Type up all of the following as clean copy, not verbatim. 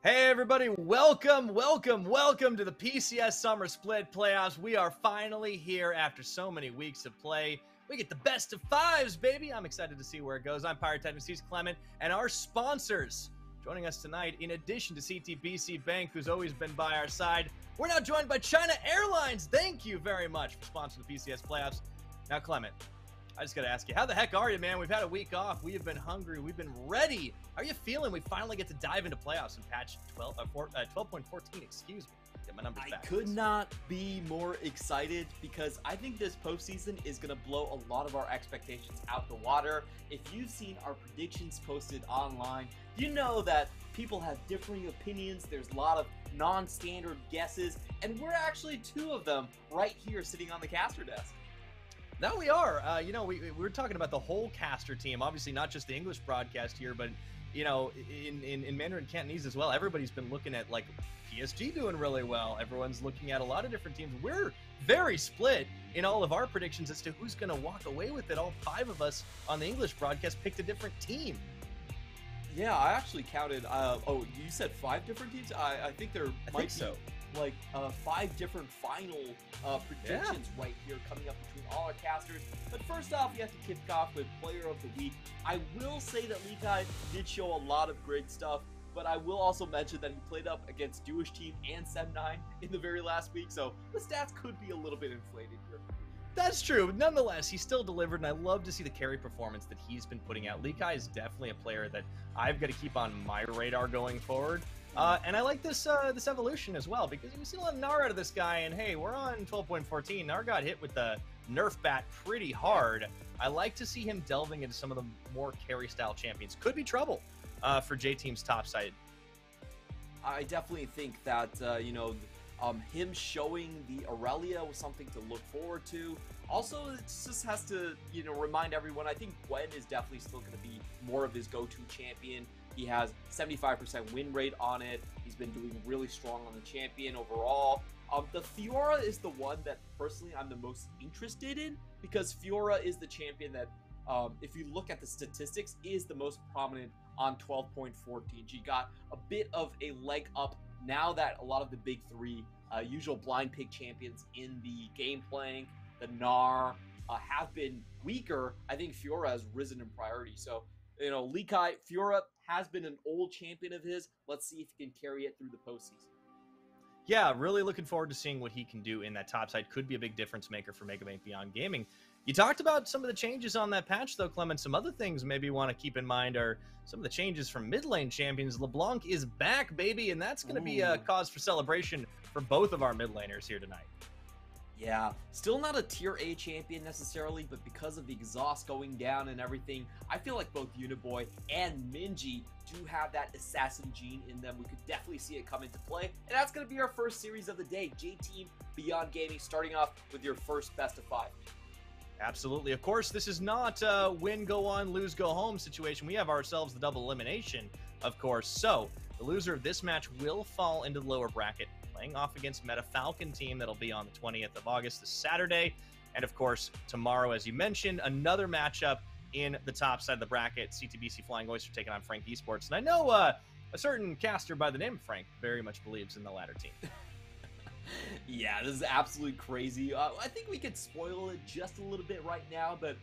Hey everybody, welcome to the PCS Summer Split Playoffs. We are finally here after so many weeks of play. We get the best of fives, baby. I'm excited to see where it goes. I'm Pirate Tendencies Clement, and our sponsors joining us tonight, in addition to CTBC Bank, who's always been by our side, we're now joined by China Airlines. Thank you very much for sponsoring the PCS Playoffs. Now, Clement, I just got to ask you, how the heck are you, man? We've had a week off. We have been hungry. We've been ready. How are you feeling? We finally get to dive into playoffs and patch 12.14, excuse me. Get my numbers back. I could not be more excited because I think this postseason is going to blow a lot of our expectations out the water. If you've seen our predictions posted online, you know that people have differing opinions. There's a lot of non-standard guesses, and we're actually two of them right here sitting on the caster desk. Now we are. We're talking about the whole caster team. Obviously, not just the English broadcast here, but in Mandarin Cantonese as well. Everybody's been looking at like PSG doing really well. Everyone's looking at a lot of different teams. We're very split in all of our predictions as to who's going to walk away with it. All five of us on the English broadcast picked a different team. Yeah, I actually counted. You said 5 different teams? I think there might be like 5 different final predictions right here coming up between all our casters. But first off, we have to kick off with Player of the Week. I will say that Lee Kai did show a lot of great stuff, but I will also mention that he played up against Jewish Team and Sem9 in the very last week, so the stats could be a little bit inflated here. That's true. Nonetheless, he still delivered, and I love to see the carry performance that he's been putting out. Lee Kai is definitely a player that I've got to keep on my radar going forward. And I like this evolution as well, because we've seen a lot of Gnar out of this guy, and hey, we're on 12.14. Gnar got hit with the Nerf bat pretty hard. I like to see him delving into some of the more carry-style champions. Could be trouble for J-Team's top side. I definitely think that, him showing the Aurelia was something to look forward to. Also, it just has to, remind everyone, I think Gwen is definitely still going to be more of his go-to champion. He has 75% win rate on it. He's been doing really strong on the champion overall. The Fiora is the one that personally I'm the most interested in, because Fiora is the champion that, if you look at the statistics, is the most prominent on 12.14. She got a bit of a leg up now that a lot of the big three usual blind pick champions in the game playing, the Gnar, have been weaker. I think Fiora has risen in priority. So, Lee Kai, Fiora has been an old champion of his. Let's see if he can carry it through the postseason. Yeah, really looking forward to seeing what he can do in that top side. Could be a big difference maker for Mega Man Beyond Gaming. You talked about some of the changes on that patch, though, Clement. Some other things maybe you want to keep in mind are some of the changes from mid lane champions. LeBlanc is back, baby, and that's going to be a cause for celebration for both of our mid laners here tonight. Yeah, still not a tier A champion necessarily, but because of the exhaust going down and everything, I feel like both Uniboy and Minji do have that assassin gene in them. We could definitely see it come into play, and that's going to be our first series of the day. J-Team Beyond Gaming starting off with your first best of 5. Absolutely. Of course, this is not a win, go on, lose, go home situation. We have ourselves the double elimination, of course. So the loser of this match will fall into the lower bracket, playing off against Meta Falcon team. That'll be on the 20th of August, this Saturday. And of course, tomorrow, as you mentioned, another matchup in the top side of the bracket. CTBC Flying Oyster taking on Frank Esports. And I know a certain caster by the name of Frank very much believes in the latter team. Yeah, this is absolutely crazy. I think we could spoil it just a little bit right now, but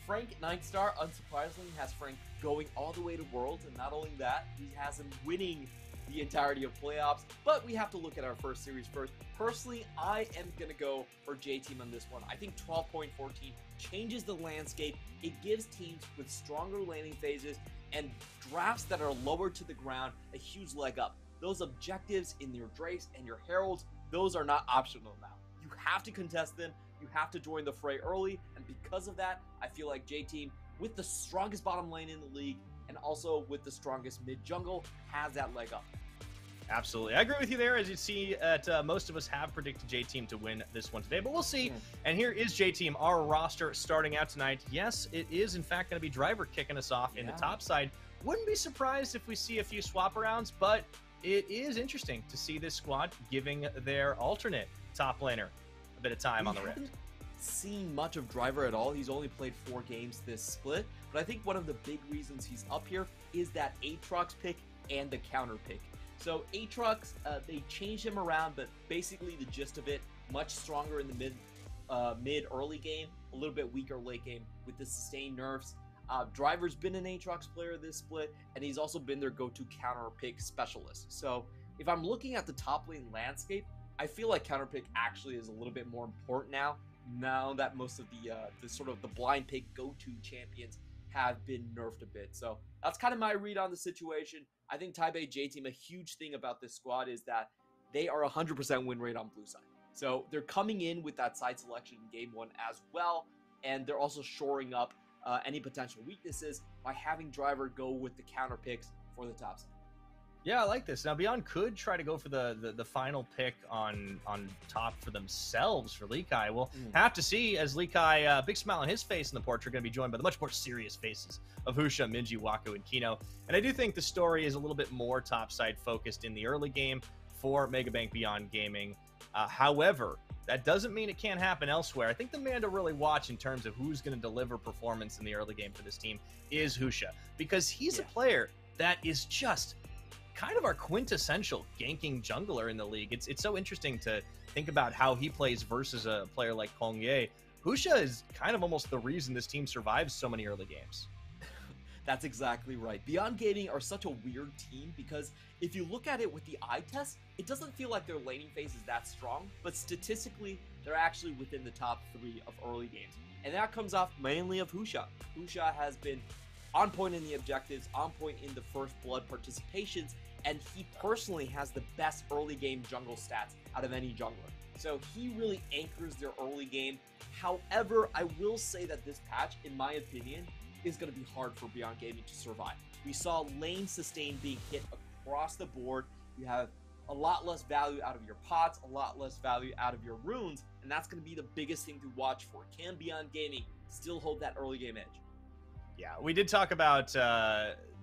Frank Nightstar, unsurprisingly, has Frank going all the way to Worlds, and not only that, he has him winning the entirety of playoffs. But we have to look at our first series first. Personally, I am going to go for J-Team on this one. I think 12.14 changes the landscape. It gives teams with stronger landing phases and drafts that are lower to the ground a huge leg up. Those objectives in your Drakes and your Heralds, those are not optional now. You have to contest them. You have to join the fray early. And because of that, I feel like J-Team, with the strongest bottom lane in the league and also with the strongest mid jungle, has that leg up. Absolutely. I agree with you there. As you see, most of us have predicted J-Team to win this one today, but we'll see. And here is J-Team, our roster starting out tonight. Yes, it is in fact going to be Driver kicking us off in the top side. Wouldn't be surprised if we see a few swap arounds, but it is interesting to see this squad giving their alternate top laner a bit of time on the Rift. Seen much of Driver at all. He's only played 4 games this split, but I think one of the big reasons he's up here is that Aatrox pick and the counter pick. So Aatrox, they changed him around, but basically the gist of it, much stronger in the mid-early game, a little bit weaker late game with the sustained nerfs. Driver's been an Aatrox player this split, and he's also been their go-to counter pick specialist. So if I'm looking at the top lane landscape, I feel like counter pick actually is a little bit more important now that most of the sort of the blind pick go-to champions have been nerfed a bit. So that's kind of my read on the situation. I think Taipei J-Team, a huge thing about this squad is that they are 100% win rate on blue side. So they're coming in with that side selection in game one as well, and they're also shoring up any potential weaknesses by having Driver go with the counter picks for the top side. Yeah, I like this. Now, Beyond could try to go for the final pick on top for themselves for Lee Kai. We'll have to see, as Lee Kai, big smile on his face in the portrait, going to be joined by the much more serious faces of Husha, Minji, Wako, and Kino. And I do think the story is a little bit more topside focused in the early game for Megabank Beyond Gaming. However, that doesn't mean it can't happen elsewhere. I think the man to really watch in terms of who's going to deliver performance in the early game for this team is Husha, because he's a player that is just kind of our quintessential ganking jungler in the league. It's so interesting to think about how he plays versus a player like Kong Ye. Husha is kind of almost the reason this team survives so many early games. That's exactly right. Beyond Gaming are such a weird team because if you look at it with the eye test, it doesn't feel like their laning phase is that strong, but statistically, they're actually within the top 3 of early games. And that comes off mainly of Husha. Husha has been on point in the objectives, on point in the first blood participations, and he personally has the best early game jungle stats out of any jungler. So he really anchors their early game. However, I will say that this patch, in my opinion, is going to be hard for Beyond Gaming to survive. We saw lane sustain being hit across the board. You have a lot less value out of your pots, a lot less value out of your runes, and that's going to be the biggest thing to watch for. Can Beyond Gaming still hold that early game edge? Yeah, we did talk about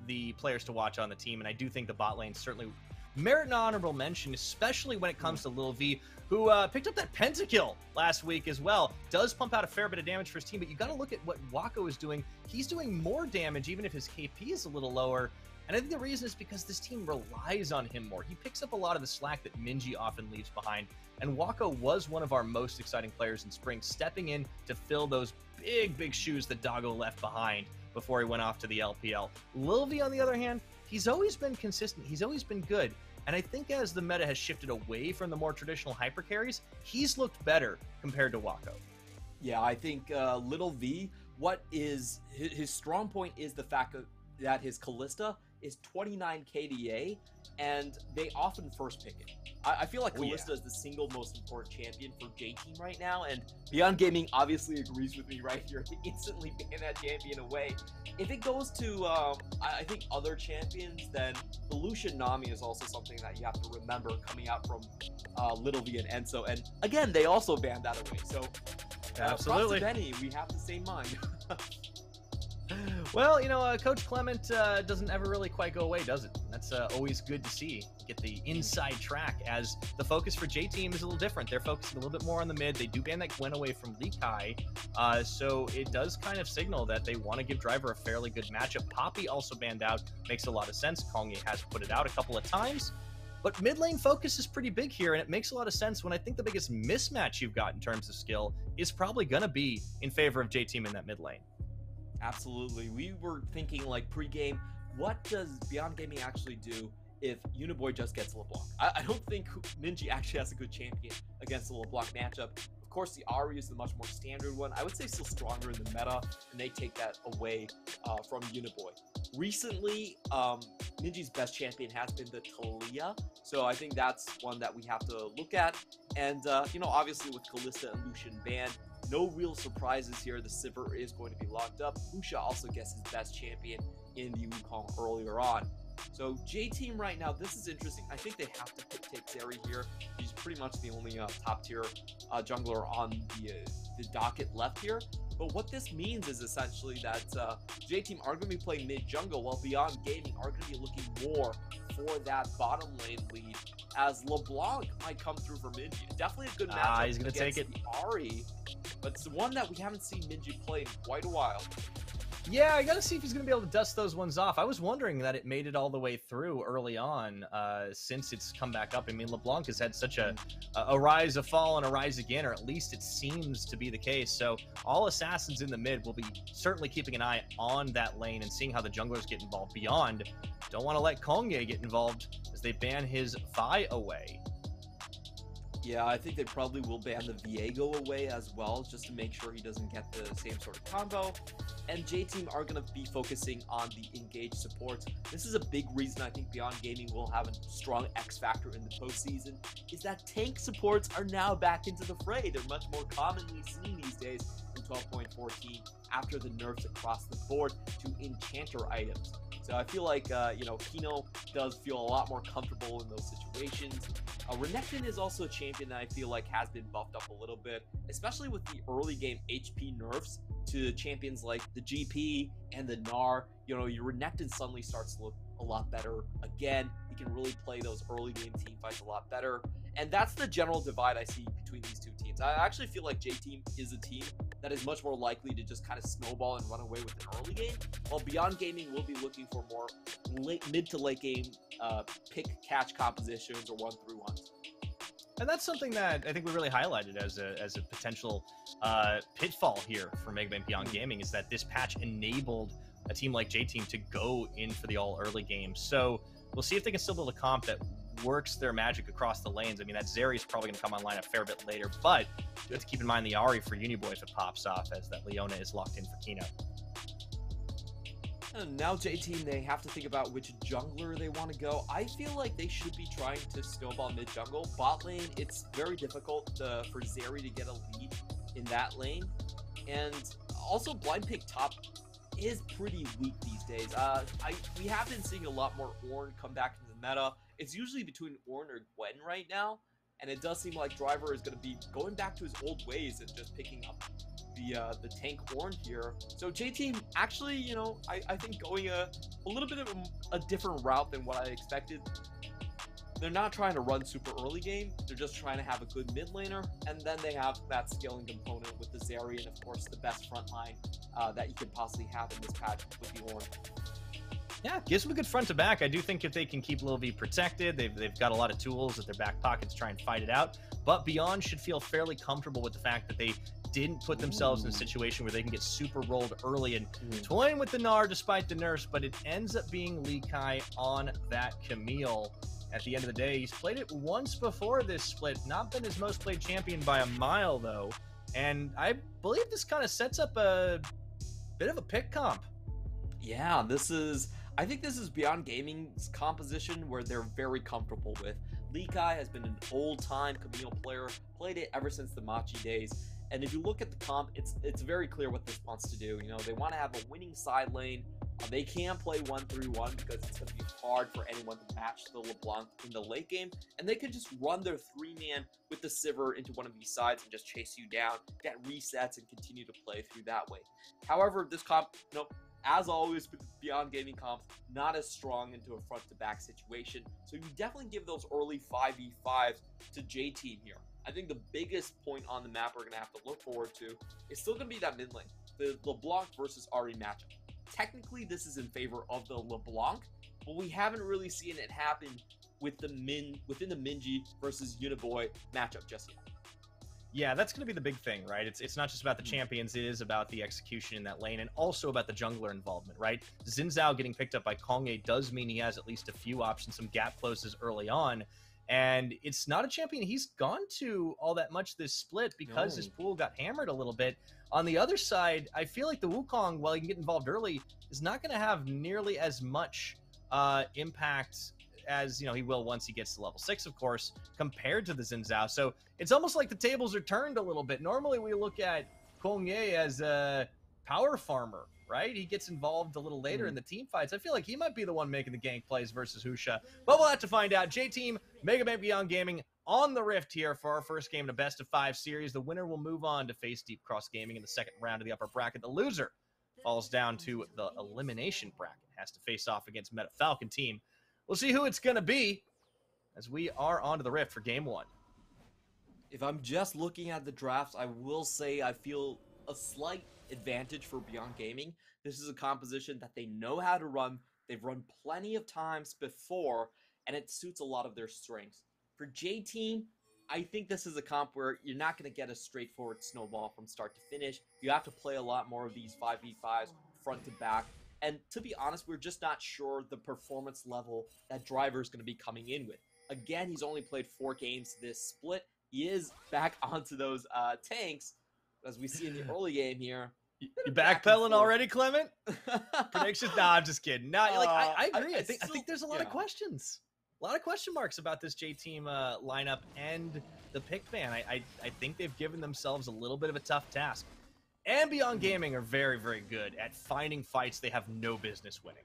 the players to watch on the team, and I do think the bot lane certainly merit an honorable mention, especially when it comes to Lil V, who picked up that pentakill last week as well. Does pump out a fair bit of damage for his team, but you got to look at what Wako is doing. He's doing more damage, even if his KP is a little lower. And I think the reason is because this team relies on him more. He picks up a lot of the slack that Minji often leaves behind. And Wako was one of our most exciting players in spring, stepping in to fill those big shoes that Doggo left behind before he went off to the LPL. Lil V, on the other hand, he's always been consistent. He's always been good. And I think as the meta has shifted away from the more traditional hyper carries, he's looked better compared to Wako. Yeah, I think Little V, what is his strong point is the fact that his Kalista is 29 KDA, and they often first pick it. I feel like Kalista is the single most important champion for J-Team right now, and Beyond Gaming obviously agrees with me right here. They instantly ban that champion away. If it goes to, I think, other champions, then the Lucian Nami is also something that you have to remember coming out from Little V and Enso, and again, they also banned that away. So, absolutely. props to Benny, we have the same mind. Well, you know, Coach Clement doesn't ever really quite go away, does it? That's always good to see. Get the inside track, as the focus for J-Team is a little different. They're focusing a little bit more on the mid. They do ban that Gwen away from Lee Kai, so it does kind of signal that they want to give Driver a fairly good matchup. Poppy also banned out. Makes a lot of sense. Kongye has put it out a couple of times. But mid lane focus is pretty big here, and it makes a lot of sense when I think the biggest mismatch you've got in terms of skill is probably going to be in favor of J-Team in that mid lane. Absolutely. We were thinking, like, pre-game, what does Beyond Gaming actually do if Uniboy just gets LeBlanc? I don't think Minji actually has a good champion against the LeBlanc matchup. Of course, the Ahri is the much more standard one. I would say still stronger in the meta, and they take that away from Uniboy. Recently, Minji's best champion has been the Talia, so I think that's one that we have to look at. And, you know, obviously with Kalista and Lucian banned, no real surprises here. The Sivir is going to be locked up. Husha also gets his best champion in the Wukong earlier on. So J-Team right now, this is interesting. I think they have to take Zeri here. He's pretty much the only top tier jungler on the docket left here. But what this means is essentially that J-Team are going to be playing mid jungle, while Beyond Gaming are going to be looking more for that bottom lane lead, as LeBlanc might come through for Minji. Definitely a good matchup. He's going to take it. The Ahri, but it's the one that we haven't seen Minji play in quite a while. Yeah, I gotta see if he's gonna be able to dust those ones off. I was wondering that it made it all the way through early on, since it's come back up. I mean, LeBlanc has had such a rise, a fall, and a rise again, or at least it seems to be the case. So all assassins in the mid will be certainly keeping an eye on that lane and seeing how the junglers get involved. Beyond, don't want to let Kongye get involved as they ban his Vi away. Yeah, I think they probably will ban the Viego away as well, just to make sure he doesn't get the same sort of combo. And J-Team are going to be focusing on the engaged supports. This is a big reason I think Beyond Gaming will have a strong X factor in the postseason, is that tank supports are now back into the fray. They're much more commonly seen these days in 12.14 after the nerfs across the board to enchanter items. So I feel like, Kino does feel a lot more comfortable in those situations. Renekton is also a champion that I feel like has been buffed up a little bit, especially with the early game HP nerfs to champions like the GP and the Gnar. Your Renekton suddenly starts to look a lot better again. He can really play those early game team fights a lot better. And that's the general divide I see between these two teams. I actually feel like J-Team is a team that is much more likely to just kind of snowball and run away with an early game, while Beyond Gaming will be looking for more mid to late game pick-catch compositions or 1-3-1s. And that's something that I think we really highlighted as a potential pitfall here for Mega Man Beyond Gaming, is that this patch enabled a team like J-Team to go in for the all early game. So we'll see if they can still build a comp that works their magic across the lanes. I mean, that Zeri is probably going to come online a fair bit later, but you have to keep in mind the Ahri for Uniboy if it pops off, as that Leona is locked in for Kino. And now J-Team, they have to think about which jungler they want to go. I feel like they should be trying to snowball mid-jungle. Bot lane, it's very difficult for Zeri to get a lead in that lane. And also blind pick top is pretty weak these days. We have been seeing a lot more Ornn come back into the meta. It's usually between Ornn or Gwen right now, and it does seem like Driver is going to be going back to his old ways and just picking up the tank Ornn here. So J-Team actually, I think going a little bit of a different route than what I expected. They're not trying to run super early game. They're just trying to have a good mid laner, and then they have that scaling component with the Zeri and of course the best front line that you could possibly have in this patch with the Ornn. Yeah, gives them a good front to back. I do think if they can keep Lil V protected, they've got a lot of tools at their back pocket to try and fight it out. But Beyond should feel fairly comfortable with the fact that they didn't put themselves in a situation where they can get super rolled early and toying with the Gnar despite the nerfs, but it ends up being Lee Kai on that Camille. At the end of the day, he's played it once before this split, not been his most played champion by a mile though, and I believe this kind of sets up a bit of a pick comp. Yeah, I think this is Beyond Gaming's composition where they're very comfortable with. Lee Kai has been an old-time Camille player, played it ever since the Machi days, and if you look at the comp, it's very clear what this wants to do. They want to have a winning side lane. They can play 1-3-1 because it's going to be hard for anyone to match the LeBlanc in the late game, and they could just run their 3-man with the Sivir into one of these sides and just chase you down, get resets, and continue to play through that way. However, this comp, as always with Beyond Gaming comps, not as strong into a front-to-back situation, so you definitely give those early 5v5s to J-Team here. I think the biggest point on the map we're going to have to look forward to is still going to be that mid lane, the LeBlanc versus Ahri matchup. Technically, this is in favor of the LeBlanc, but we haven't really seen it happen with within the Minji versus Uniboy matchup just yet. Yeah, that's going to be the big thing, right? It's not just about the champions, it is about the execution in that lane and also about the jungler involvement, right? Xin Zhao getting picked up by Kongye does mean he has at least a few options, some gap closes early on, and it's not a champion he's gone to all that much this split because his pool got hammered a little bit. On the other side, I feel like the Wukong, while he can get involved early, is not going to have nearly as much impact as he will once he gets to level 6, of course, compared to the Xin Zhao. So it's almost like the tables are turned a little bit. Normally we look at Kongye as a power farmer, right? He gets involved a little later in the team fights. I feel like he might be the one making the gank plays versus Husha, but we'll have to find out. J-Team, Mega Man Beyond Gaming on the Rift here for our first game in a best-of-5 series. The winner will move on to face Deep Cross Gaming in the second round of the upper bracket. The loser falls down to the elimination bracket, has to face off against Meta Falcon team. We'll see who it's going to be as we are on to the Rift for game 1. If I'm just looking at the drafts, I will say I feel a slight advantage for Beyond Gaming. This is a composition that they know how to run. They've run plenty of times before, and it suits a lot of their strengths. For J-Team, I think this is a comp where you're not going to get a straightforward snowball from start to finish. You have to play a lot more of these 5v5s front to back. And to be honest, we're just not sure the performance level that Driver is going to be coming in with. Again, he's only played 4 games this split. He is back onto those tanks, as we see in the early game here. You backpedaling already, Clement? Predictions? Nah, I'm just kidding. Nah, I agree. I think there's a lot of questions. A lot of question marks about this J-Team lineup and the pick ban. I think they've given themselves a little bit of a tough task. And Beyond Gaming are very, very good at finding fights they have no business winning.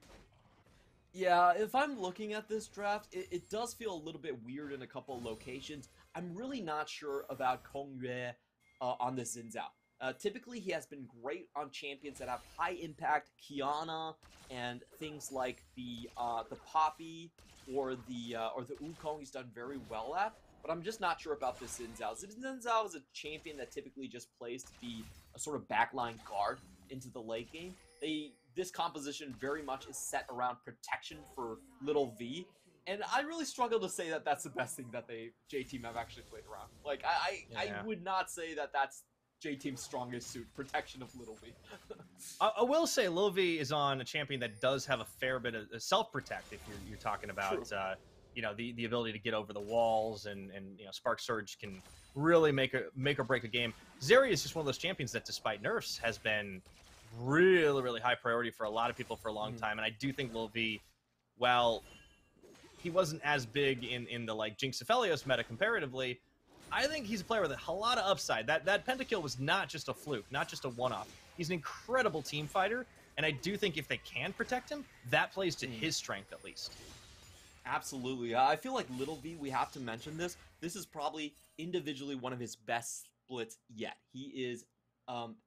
Yeah, if I'm looking at this draft, it does feel a little bit weird in a couple of locations. I'm really not sure about Kong Yue on the Xin Zhao. Typically, he has been great on champions that have high impact, Kiana, and things like the Poppy or the Wukong. He's done very well at. But I'm just not sure about this Xin Zhao. Xin Zhao is a champion that typically just plays to be a sort of backline guard into the late game. This composition very much is set around protection for Little V. And I really struggle to say that that's the best thing that J-Team have actually played around. Like, I would not say that that's J-Team's strongest suit, protection of Little V. I will say Little V is on a champion that does have a fair bit of self-protect if you're talking about, the ability to get over the walls and Spark Surge can really make or break a game. Zeri is just one of those champions that, despite nerfs, has been really, really high priority for a lot of people for a long time. And I do think Lil V, while he wasn't as big in the like Jinx Aphelios meta comparatively, I think he's a player with a lot of upside. That pentakill was not just a fluke, not just a one-off. He's an incredible team fighter, and I do think if they can protect him, that plays to his strength at least. Absolutely. I feel like Little V, we have to mention this. This is probably individually one of his best splits yet. He is,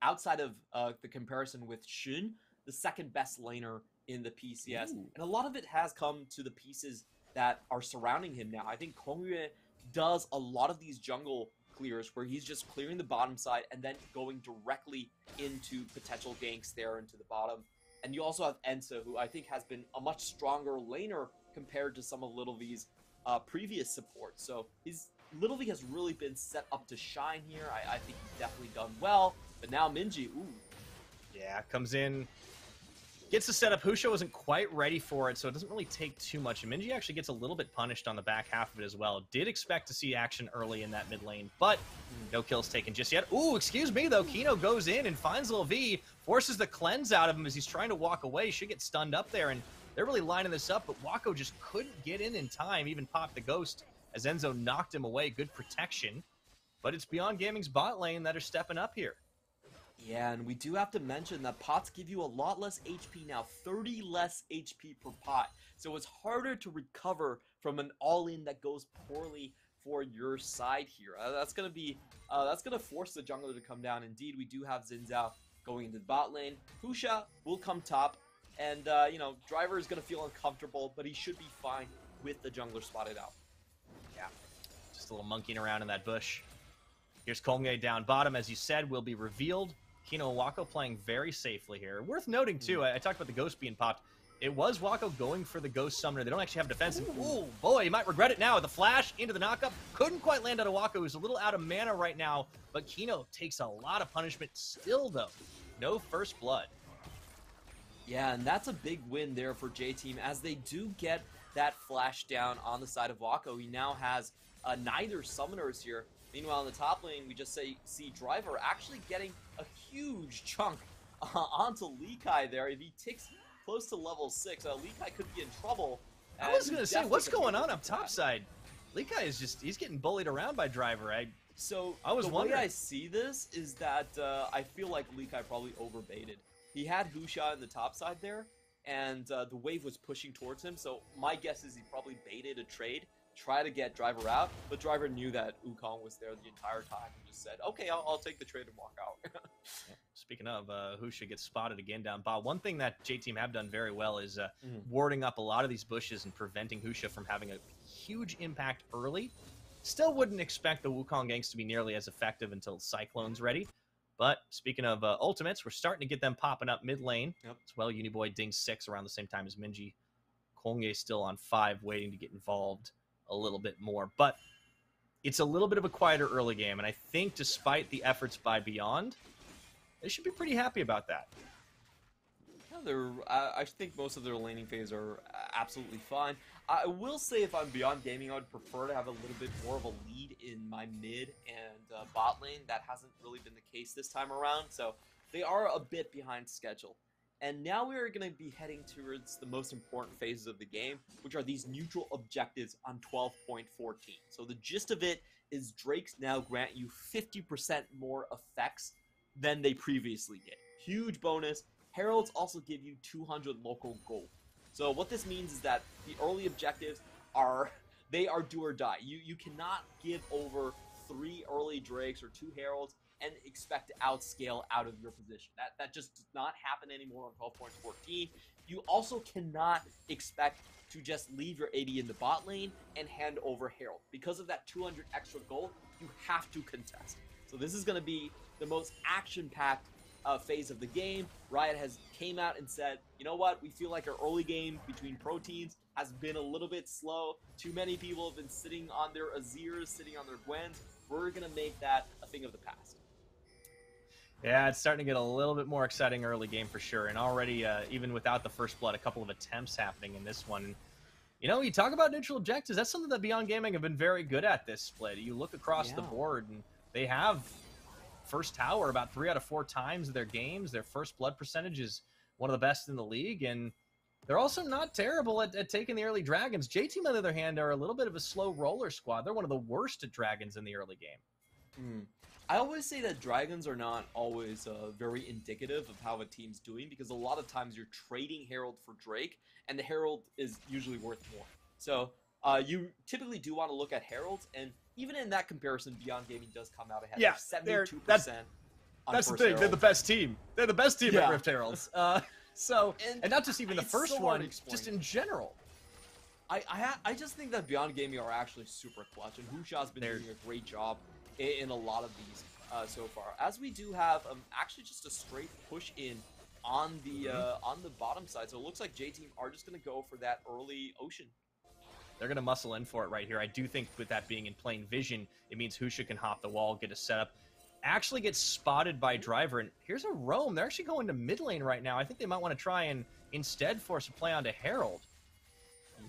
outside of the comparison with Shun, the second best laner in the PCS. Ooh. And a lot of it has come to the pieces that are surrounding him now. I think Kongyue does a lot of these jungle clears where he's just clearing the bottom side and then going directly into potential ganks there into the bottom. And you also have Ensa, who I think has been a much stronger laner compared to some of Little V's previous support. So Little V has really been set up to shine here. I think he's definitely done well. But now Minji, ooh. Yeah, comes in, gets the setup. Husha wasn't quite ready for it, so it doesn't really take too much. And Minji actually gets a little bit punished on the back half of it as well. Did expect to see action early in that mid lane, but no kills taken just yet. Ooh, excuse me, though. Kino goes in and finds Lil V, forces the cleanse out of him as he's trying to walk away. Should get stunned up there, and they're really lining this up, but Wako just couldn't get in time, even popped the ghost as Enzo knocked him away. Good protection, but it's Beyond Gaming's bot lane that are stepping up here. Yeah, and we do have to mention that pots give you a lot less HP now, 30 less HP per pot. So it's harder to recover from an all-in that goes poorly for your side here. That's gonna force the jungler to come down. Indeed, we do have Xin Zhao going into the bot lane. Husha will come top, and Driver is gonna feel uncomfortable, but he should be fine with the jungler spotted out. Yeah, just a little monkeying around in that bush. Here's Kolnge down bottom, as you said, will be revealed. Kino and Wako playing very safely here. Worth noting, too, I talked about the ghost being popped. It was Wako going for the ghost summoner. They don't actually have defense. And, oh, boy, you might regret it now. The flash into the knockup. Couldn't quite land out of Wako, who's a little out of mana right now. But Kino takes a lot of punishment still, though. No first blood. Yeah, and that's a big win there for J-Team, as they do get that flash down on the side of Wako. He now has neither summoners here. Meanwhile, in the top lane, we just see Driver actually getting a huge chunk onto Lee Kai there. If he ticks close to level 6, Lee Kai could be in trouble. I was going to say, what's going on up top side? Lee Kai is he's getting bullied around by Driver. I was wondering. The way I see this is that I feel like Lee Kai probably overbaited. He had Husha in the top side there, and the wave was pushing towards him. So my guess is he probably baited a trade, try to get Driver out, but Driver knew that Wukong was there the entire time and just said, okay, I'll take the trade and walk out. Speaking of, Husha gets spotted again down bot. One thing that J-Team have done very well is warding up a lot of these bushes and preventing Husha from having a huge impact early. Still wouldn't expect the Wukong ganks to be nearly as effective until Cyclone's ready, But speaking of ultimates, we're starting to get them popping up mid lane Yep. as well. Uniboy dings 6 around the same time as Minji. Kongye still on 5, waiting to get involved a little bit more. But it's a little bit of a quieter early game, and I think despite the efforts by Beyond, they should be pretty happy about that. Yeah, I think most of their laning phase are absolutely fine. I will say if I'm Beyond Gaming, I would prefer to have a little bit more of a lead in my mid and bot lane. That hasn't really been the case this time around, so they are a bit behind schedule. And now we are going to be heading towards the most important phases of the game, which are these neutral objectives on 12.14. So the gist of it is Drakes now grant you 50% more effects than they previously did. Huge bonus. Heralds also give you 200 local gold. So what this means is that the early objectives are do or die. You cannot give over 3 early Drakes or 2 Heralds and expect to outscale out of your position. That just does not happen anymore on 12.14. You also cannot expect to just leave your AD in the bot lane and hand over Herald. Because of that 200 extra gold, you have to contest. So this is going to be the most action-packed phase of the game. Riot has came out and said, you know what, we feel like our early game between pro teams has been a little bit slow. Too many people have been sitting on their Azirs, sitting on their Gwens. We're going to make that a thing of the past. Yeah, it's starting to get a little bit more exciting early game for sure. And already, even without the first blood, a couple of attempts happening in this one. You know, you talk about neutral objectives. That's something that Beyond Gaming have been very good at this split. You look across the board, and they have first tower about 3 out of 4 times in their games. Their first blood percentage is one of the best in the league, and they're also not terrible at taking the early dragons. J-Team, on the other hand, are a little bit of a slow roller squad. They're one of the worst at dragons in the early game. I always say that dragons are not always very indicative of how a team's doing, because a lot of times you're trading Herald for Drake, and the Herald is usually worth more. So you typically do want to look at Heralds, and even in that comparison, Beyond Gaming does come out ahead. Yeah, 72%. That's the thing. Herald. They're the best team. They're the best team at Rift Heralds. And not just even the first so one, just in general. I just think that Beyond Gaming are actually super clutch, and Husha's been doing a great job in a lot of these so far. As we do have actually just a straight push in on the bottom side, so it looks like J-Team are just going to go for that early Ocean. They're going to muscle in for it right here. I do think with that being in plain vision, it means Husha can hop the wall, get a setup, actually get spotted by Driver. And here's a roam. They're actually going to mid lane right now. I think they might want to try and instead force a play onto Herald.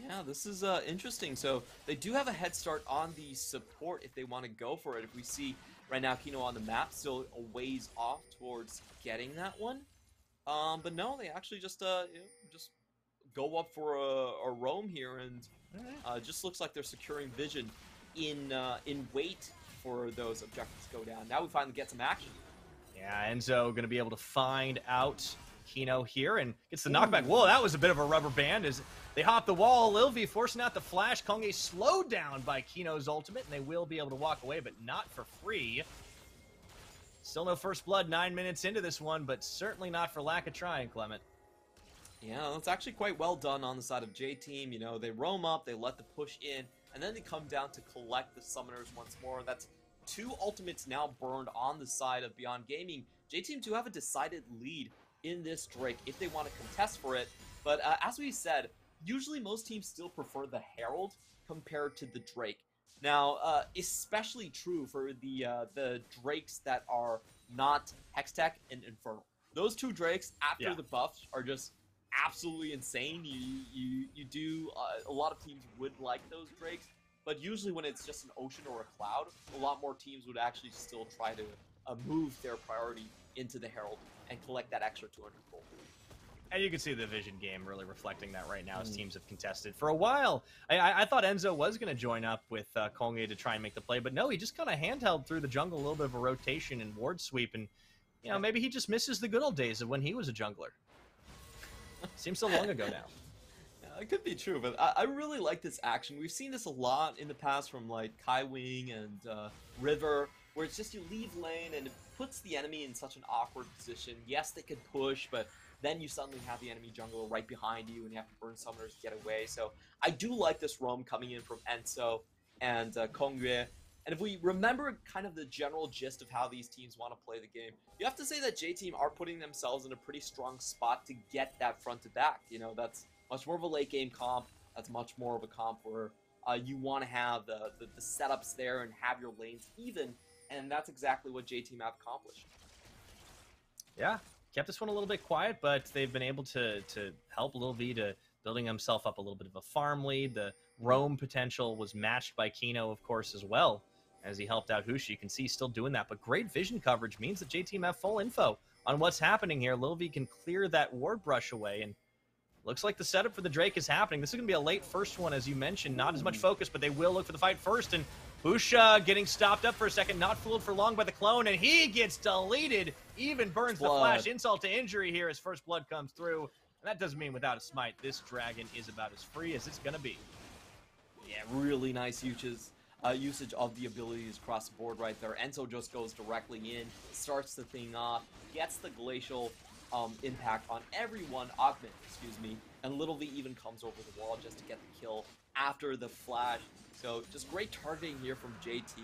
Yeah, this is interesting. So they do have a head start on the support if they want to go for it. If we see right now Kino on the map, still a ways off towards getting that one. But no, they actually just just go up for a roam here, and just looks like they're securing vision in wait for those objectives to go down. Now we finally get some action. Yeah, Enzo going to be able to find out Kino here and gets the knockback. Whoa, that was a bit of a rubber band as they hop the wall. Lilvi forcing out the flash. Kongye slowed down by Kino's ultimate, and they will be able to walk away, but not for free. Still no first blood 9 minutes into this one, but certainly not for lack of trying, Clement. Yeah, that's actually quite well done on the side of J-Team. You know, they roam up, they let the push in, and then they come down to collect the summoners once more. That's 2 ultimates now burned on the side of Beyond Gaming. J-Team do have a decided lead in this Drake if they want to contest for it. But as we said, usually most teams still prefer the Herald compared to the Drake. Now, especially true for the Drakes that are not Hextech and Infernal. Those 2 Drakes, after the buffs, are just absolutely insane. You do a lot of teams would like those Drakes, but usually when it's just an Ocean or a Cloud, a lot more teams would actually still try to move their priority into the Herald and collect that extra 200 gold. And you can see the Vision game really reflecting that right now as teams have contested. For a while, I thought Enzo was going to join up with Kongye to try and make the play, but no, he just kind of handheld through the jungle, a little bit of a rotation and ward sweep, and you know, maybe he just misses the good old days of when he was a jungler. Seems so long ago now. Yeah, it could be true, but I really like this action. We've seen this a lot in the past from like Kai Wing and River, where it's just you leave lane and it puts the enemy in such an awkward position. Yes, they could push, but then you suddenly have the enemy jungler right behind you and you have to burn summoners to get away. So I do like this roam coming in from Enzo and Kongye. And if we remember kind of the general gist of how these teams want to play the game, you have to say that J-Team are putting themselves in a pretty strong spot to get that front to back. You know, that's much more of a late game comp. That's much more of a comp where you want to have the setups there and have your lanes even. And that's exactly what J-Team have accomplished. Yeah, kept this one a little bit quiet, but they've been able to help Lil V to building himself up a little bit of a farm lead. The roam potential was matched by Kino, of course, as well, as he helped out Hushi. You can see he's still doing that, but great vision coverage means that J-Team have full info on what's happening here. Lil V can clear that ward brush away, and looks like the setup for the Drake is happening. This is going to be a late first one, as you mentioned. Not as much focus, but they will look for the fight first, and Husha getting stopped up for a second, not fooled for long by the clone, and he gets deleted. Even burns the flash. Insult to injury here as first blood comes through. And that doesn't mean without a smite, this dragon is about as free as it's going to be. Yeah, really nice usage of the abilities across the board right there. Enzo just goes directly in, starts the thing off, gets the glacial impact on everyone, Augment, excuse me, and Little V even comes over the wall just to get the kill after the flash. So just great targeting here from JT.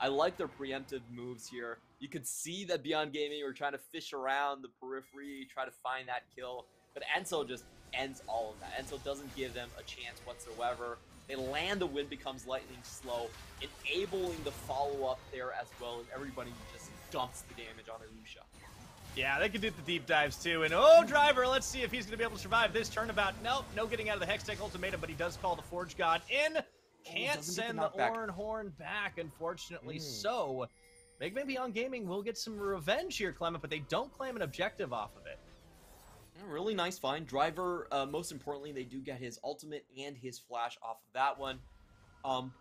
I like their preemptive moves here. You could see that Beyond Gaming were trying to fish around the periphery, try to find that kill, but Enzo just ends all of that. Enzo doesn't give them a chance whatsoever. They land, the wind becomes lightning slow, enabling the follow-up there as well, and everybody just dumps the damage on Arusha. Yeah, they can do the deep dives too. And oh, Driver, let's see if he's going to be able to survive this turnabout. Nope, no getting out of the Hextech Ultimatum, but he does call the Forge God in. Can't send the Oran Horn back, unfortunately. So, Big Man Beyond Gaming will get some revenge here, Clement, but they don't claim an objective off of it. Yeah, really nice find. Driver, most importantly, they do get his ultimate and his flash off of that one.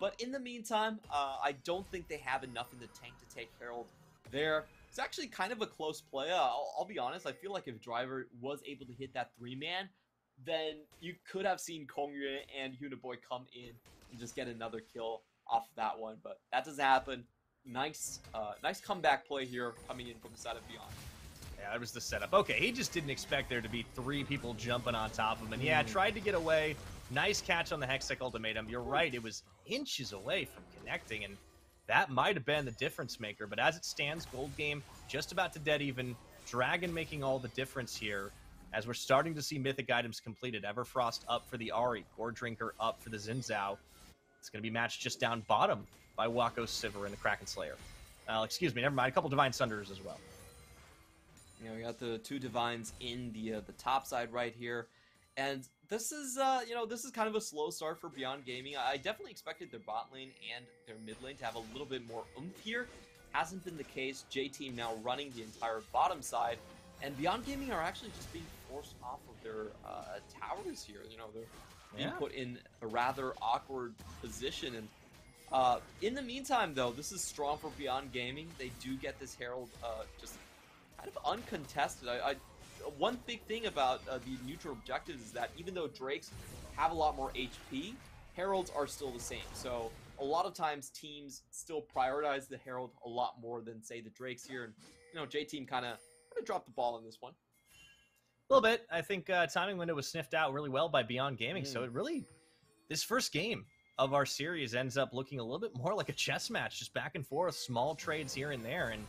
But in the meantime, I don't think they have enough in the tank to take Herald there. It's actually kind of a close play. I'll be honest, I feel like if Driver was able to hit that 3-man, then you could have seen Kongyue and Uniboy come in and just get another kill off of that one. But that doesn't happen. Nice comeback play here coming in from the side of Beyond. Yeah, that was the setup. Okay, he just didn't expect there to be 3 people jumping on top of him. And yeah, tried to get away. Nice catch on the Hextech Ultimatum. You're right, it was inches away from connecting, and that might have been the difference maker. But as it stands, Gold Game just about to dead even. Dragon making all the difference here as we're starting to see mythic items completed. Everfrost up for the Ahri. Gore Drinker up for the Xin Zhao. It's going to be matched just down bottom by Wako Sivir and the Kraken Slayer. Excuse me, never mind. A couple Divine Sunders as well. You know, we got the 2 Divines in the top side right here. And this is, this is kind of a slow start for Beyond Gaming. I definitely expected their bot lane and their mid lane to have a little bit more oomph here. Hasn't been the case. J-Team now running the entire bottom side. And Beyond Gaming are actually just being forced off of their towers here. You know, they're being put in a rather awkward position. And in the meantime, though, this is strong for Beyond Gaming. They do get this Herald just kind of uncontested. One big thing about the neutral objectives is that even though Drakes have a lot more HP, Heralds are still the same. So a lot of times teams still prioritize the Herald a lot more than, say, the Drakes here. And, you know, J-Team kind of dropped the ball in this one. A little bit. I think timing window was sniffed out really well by Beyond Gaming. So it really, this first game of our series ends up looking a little bit more like a chess match, just back and forth, small trades here and there, and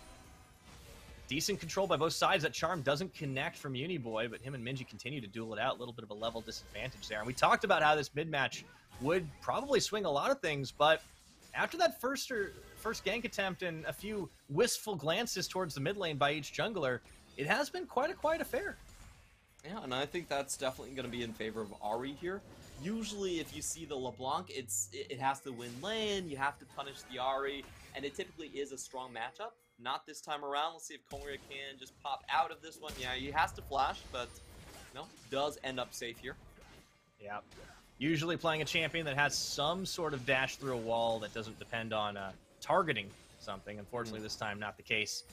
decent control by both sides. That charm doesn't connect from Uniboy, but him and Minji continue to duel it out. A little bit of a level disadvantage there. And we talked about how this mid-match would probably swing a lot of things, but after that first gank attempt and a few wistful glances towards the mid lane by each jungler, it has been quite a quiet affair. Yeah, and I think that's definitely going to be in favor of Ahri here. Usually, if you see the LeBlanc, it has to win lane, you have to punish the Ahri, and it typically is a strong matchup. Not this time around. Let's see if Kongyue can just pop out of this one. Yeah, he has to flash, but no, does end up safe here. Yeah. Usually playing a champion that has some sort of dash through a wall that doesn't depend on targeting something. Unfortunately, this time not the case,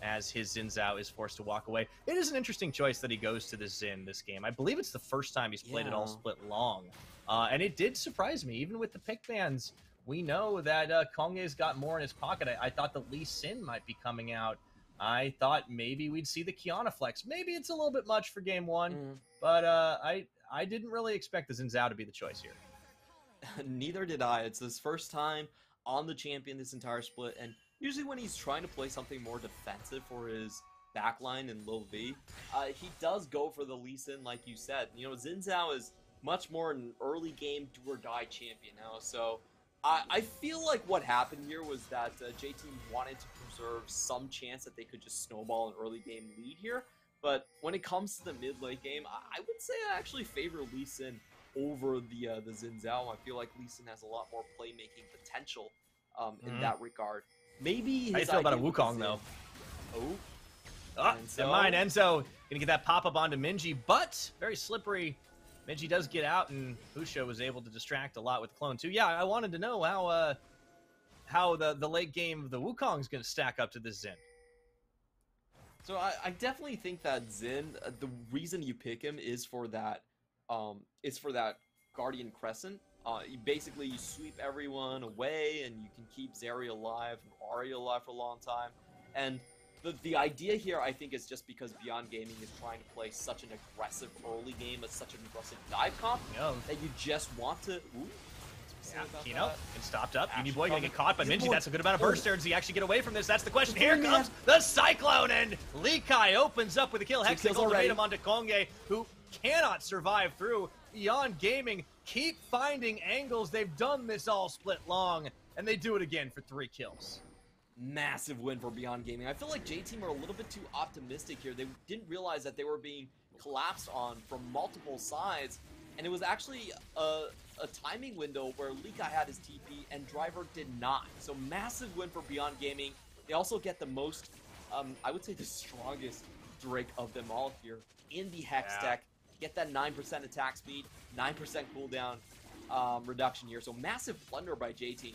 as his Xin Zhao is forced to walk away. It is an interesting choice that he goes to the Xin this game. I believe it's the first time he's played it all split long. And it did surprise me, even with the pick bans. We know that Kongyue's got more in his pocket. I thought the Lee Sin might be coming out. I thought maybe we'd see the Kiana flex. Maybe it's a little bit much for game 1, but I didn't really expect the Xin Zhao to be the choice here. Neither did I. It's his first time on the champion this entire split, and usually when he's trying to play something more defensive for his backline and Lil V, he does go for the Lee Sin, like you said. You know, Xin Zhao is much more an early game do-or-die champion now, so I feel like what happened here was that J-Team wanted to preserve some chance that they could just snowball an early game lead here, but when it comes to the mid-late game, I would say I actually favor Lee Sin over the Xin Zhao. I feel like Lee Sin has a lot more playmaking potential in that regard. Maybe his How do you feel about a Wukong, though? Oh, never mind. Enzo gonna get that pop-up onto Minji, but very slippery. Minji does get out, and Husha was able to distract a lot with Clone too. Yeah, I wanted to know how the late game of the Wukong's gonna stack up to this Xin. So I definitely think that Xin, the reason you pick him is for that Guardian Crescent. You sweep everyone away, and you can keep Zeri alive and Arya alive for a long time. And the idea here, I think, is just because Beyond Gaming is trying to play such an aggressive early game, such an aggressive dive comp, that you just want to... Yeah, Kino and stopped up. Uniboy gonna get caught, but Minji, that's a good amount of burst there. Does he actually get away from this? That's the question. Here comes the Cyclone, and Lee Kai opens up with a kill. Hextech ultimatum onto Konge, who cannot survive through. Beyond Gaming keep finding angles. They've done this all split long, and they do it again for 3 kills. Massive win for Beyond Gaming. I feel like J-Team are a little bit too optimistic here. They didn't realize that they were being collapsed on from multiple sides, and it was actually a timing window where Lee Kai had his TP and Driver did not. So massive win for Beyond Gaming. They also get the most, I would say the strongest Drake of them all here in the Hextech. Get that 9% attack speed, 9% cooldown reduction here. So massive plunder by J-Team.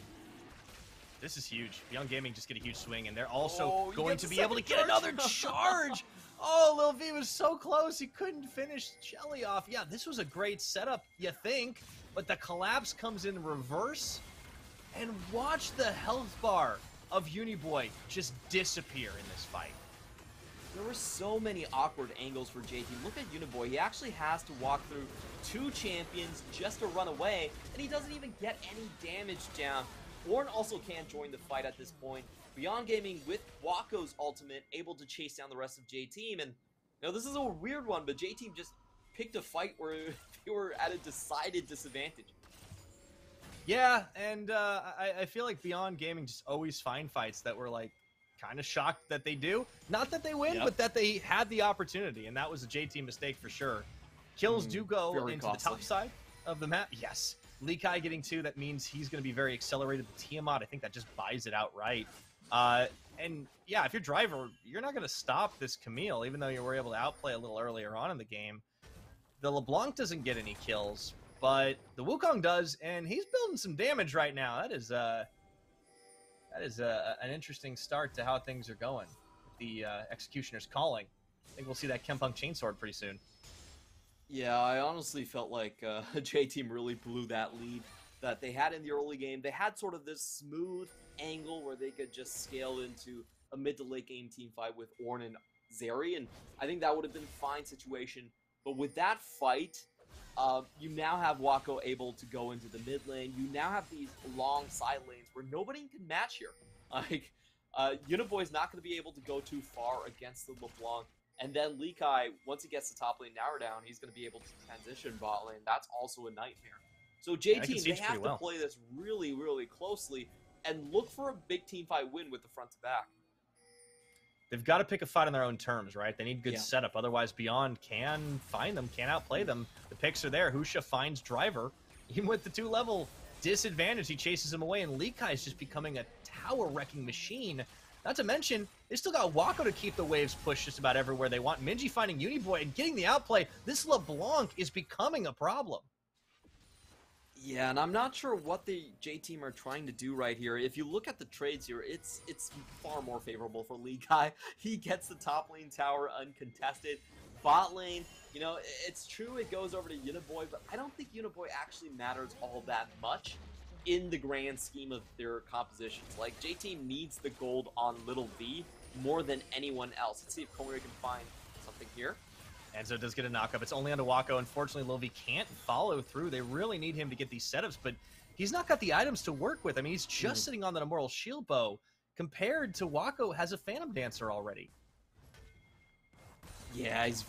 This is huge. Beyond Gaming just get a huge swing, and they're also going to be able to get another charge. Oh, Lil V was so close. He couldn't finish Shelly off. Yeah, this was a great setup, you think, but the collapse comes in reverse. And watch the health bar of Uniboy just disappear in this fight. There were so many awkward angles for J-Team. Look at Uniboy. He actually has to walk through 2 champions just to run away, and he doesn't even get any damage down. Warren also can't join the fight at this point. Beyond Gaming with Wako's ultimate able to chase down the rest of J-Team, and you know, this is a weird one, but J-Team just picked a fight where they were at a decided disadvantage. Yeah, and I feel like Beyond Gaming just always find fights that were like kind of shocked that they do. Not that they win, but that they had the opportunity, and that was a J-Team mistake for sure. Kills do go into the top side of the map. Yes. Lee Kai getting 2, that means he's going to be very accelerated with Tiamat. I think that just buys it outright. And yeah, if you're Driver, you're not going to stop this Camille, even though you were able to outplay a little earlier on in the game. The LeBlanc doesn't get any kills, but the Wukong does, and he's building some damage right now. That is an interesting start to how things are going. The Executioner's calling. I think we'll see that Kempunk Chainsword pretty soon. Yeah, I honestly felt like J-Team really blew that lead that they had in the early game. They had sort of this smooth angle where they could just scale into a mid to late game team fight with Ornn and Zeri, and I think that would have been a fine situation. But with that fight, you now have Wako able to go into the mid lane. You now have these long side lanes where nobody can match here. Like, Uniboy's not going to be able to go too far against the LeBlanc. And then Lee Kai, once he gets the top lane narrow down, he's going to be able to transition bot lane. That's also a nightmare. So J-Team, they have to play this really, really closely and look for a big team fight win with the front to back. They've got to pick a fight on their own terms, right? They need good setup. Otherwise, Beyond can find them, can outplay them. The picks are there. Husha finds Driver. Even with the 2-level disadvantage, he chases him away, and Lee Kai is just becoming a tower-wrecking machine. Not to mention, they still got Wako to keep the waves pushed just about everywhere they want. Minji finding Uniboy and getting the outplay. This LeBlanc is becoming a problem. Yeah, and I'm not sure what the J-Team are trying to do right here. If you look at the trades here, it's far more favorable for Lee Kai. He gets the top lane tower uncontested. Bot lane, you know, it's true it goes over to Uniboy, but I don't think Uniboy actually matters all that much in the grand scheme of their compositions. Like, J-Team needs the gold on Little V more than anyone else. Let's see if Komory can find something here. Enzo does get a knockup. It's only onto Wako. Unfortunately, Lil V can't follow through. They really need him to get these setups, but he's not got the items to work with. I mean, he's just sitting on that Immortal Shield Bow compared to Wako has a Phantom Dancer already. Yeah, he's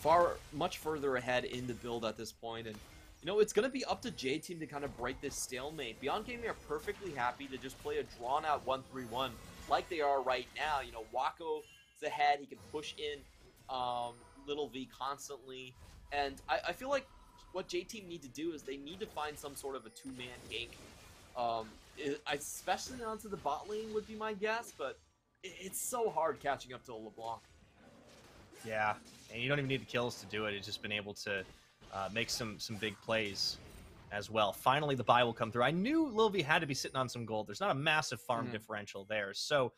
much further ahead in the build at this point, and you know, it's going to be up to J-Team to kind of break this stalemate. Beyond Gaming are perfectly happy to just play a drawn-out 1-3-1 like they are right now. You know, Wako is ahead. He can push in Little V constantly. And I feel like what J-Team need to do is they need to find some sort of a two-man gank. Especially onto the bot lane would be my guess, but it's so hard catching up to LeBlanc. Yeah, and you don't even need the kills to do it. It's just been able to make some big plays as well. Finally, the buy will come through. I knew Lil V had to be sitting on some gold. There's not a massive farm differential there. So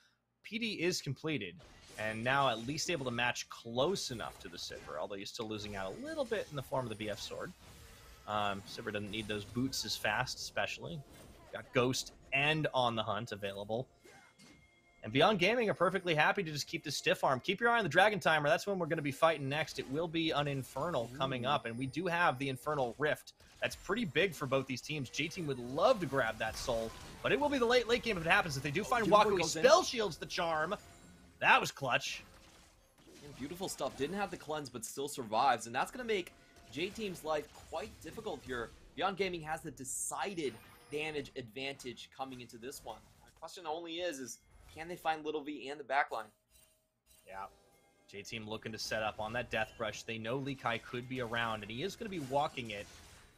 PD is completed, and now at least able to match close enough to the Sivir, although you're still losing out a little bit in the form of the BF Sword. Sivir doesn't need those boots as fast, especially. Got Ghost and On the Hunt available. And Beyond Gaming are perfectly happy to just keep the stiff arm. Keep your eye on the Dragon Timer. That's when we're going to be fighting next. It will be an Infernal coming up, and we do have the Infernal Rift. That's pretty big for both these teams. J-Team would love to grab that soul, but it will be the late game if it happens. If they do find Wako, he spell shields the charm. That was clutch. And beautiful stuff. Didn't have the cleanse, but still survives, and that's going to make J-Team's life quite difficult here. Beyond Gaming has the decided damage advantage coming into this one. My question only is can they find Little V and the backline? Yeah. J-Team looking to set up on that Death Brush. They know Lee Kai could be around, and he is going to be walking it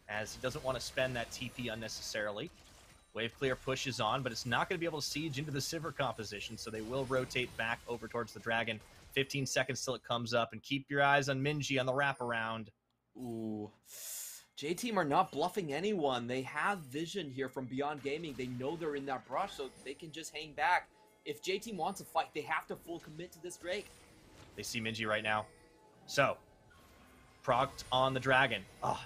as he doesn't want to spend that TP unnecessarily. Wave Clear pushes on, but it's not going to be able to siege into the Sivir composition, so they will rotate back over towards the Dragon. 15 seconds till it comes up, and keep your eyes on Minji on the wraparound. Ooh. J-Team are not bluffing anyone. They have vision here from Beyond Gaming. They know they're in that brush, so they can just hang back. If J-Team wants to fight, they have to full commit to this Drake. They see Minji right now. So, procced on the Dragon.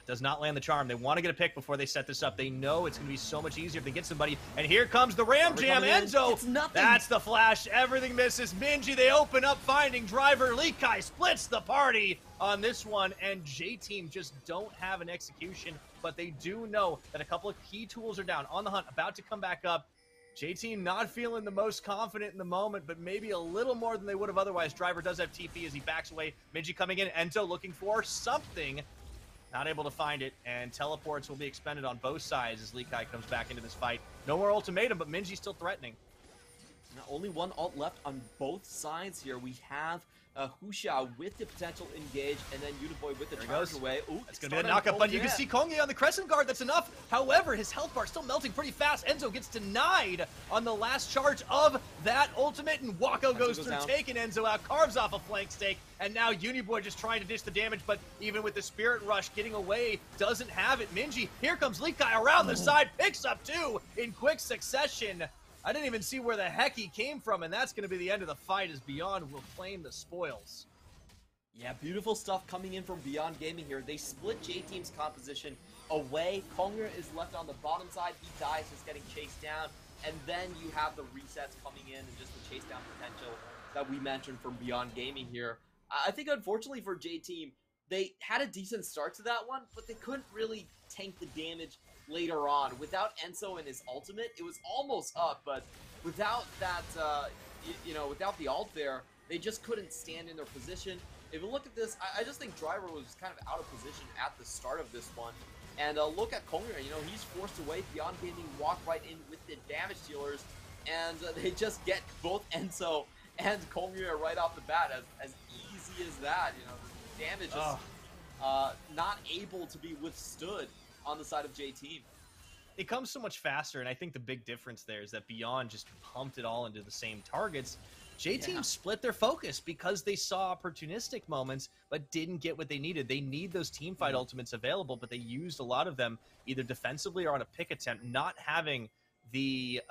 Does not land the charm. They want to get a pick before they set this up. They know it's going to be so much easier if they get somebody. And here comes the Ram Jam. Enzo. It's nothing. That's the flash. Everything misses. Minji, they open up, finding driver. Lee Kai splits the party on this one. And J-Team just don't have an execution. But they do know that a couple of key tools are down. On the Hunt, about to come back up. J-Team not feeling the most confident in the moment, but maybe a little more than they would have otherwise. Driver does have TP as he backs away. Minji coming in. Enzo looking for something. Not able to find it, and teleports will be expended on both sides as Lee Kai comes back into this fight. No more ultimatum, but Minji still threatening. Now, only one ult left on both sides here. We have Husha with the potential engage, and then Uniboy with the charge away. Ooh, it's going to be a knockup, but you can see Kongye on the Crescent Guard. That's enough. However, his health bar still melting pretty fast. Enzo gets denied on the last charge of that ultimate, and Wako goes through, taking Enzo out, carves off a flank stake, and now Uniboy just trying to dish the damage, but even with the Spirit Rush getting away, doesn't have it. Minji, here comes Lee Kai around the side, picks up two in quick succession. I didn't even see where the heck he came from, and that's going to be the end of the fight as Beyond will claim the spoils. Yeah, beautiful stuff coming in from Beyond Gaming here. They split J-Team's composition away. Kongya is left on the bottom side. He dies, just getting chased down. And then you have the resets coming in and just the chase down potential that we mentioned from Beyond Gaming here. I think unfortunately for J-Team, they had a decent start to that one, but they couldn't really tank the damage later on. Without Enzo and his ultimate, it was almost up, but without that, without the ult there, they just couldn't stand in their position. If you look at this, I just think Driver was kind of out of position at the start of this one. And look at Kongya, he's forced away. Beyond Gaming walk right in with the damage dealers, and they just get both Enzo and Kongya right off the bat, as easy as that. The damage is not able to be withstood on the side of J-Team. It comes so much faster, and I think the big difference there is that Beyond just pumped it all into the same targets. J-Team split their focus because they saw opportunistic moments but didn't get what they needed. They need those teamfight ultimates available, but they used a lot of them either defensively or on a pick attempt, not having the